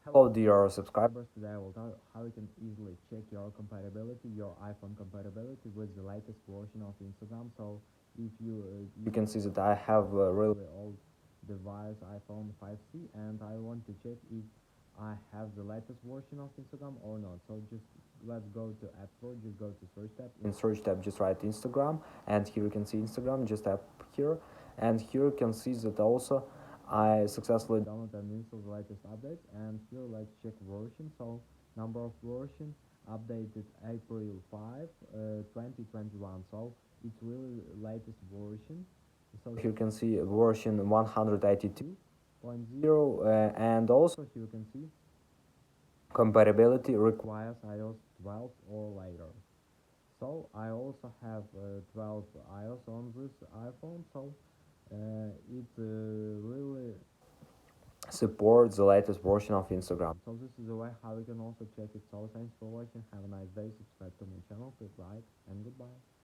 Hello dear subscribers, today I will tell you how you can easily check your compatibility, your iPhone compatibility with the latest version of Instagram. So if you can see that I have a really old device, iPhone 5C, and I want to check if I have the latest version of Instagram or not. So just let's go to App Store, just go to Search tab. In Search tab just write Instagram, and here you can see Instagram, just tap here, and here you can see that also I successfully downloaded and installed the latest updates, and here let's check version. So number of version updated April 5, 2021. So it's really latest version. So here you can see version 182.0, and also here you can see compatibility requires iOS 12 or later. So I also have 12 iOS on this iPhone, so it really supports the latest version of Instagram. So this is the way how you can also check it. So thanks for watching. Have a nice day. Subscribe to my channel, click like, and goodbye.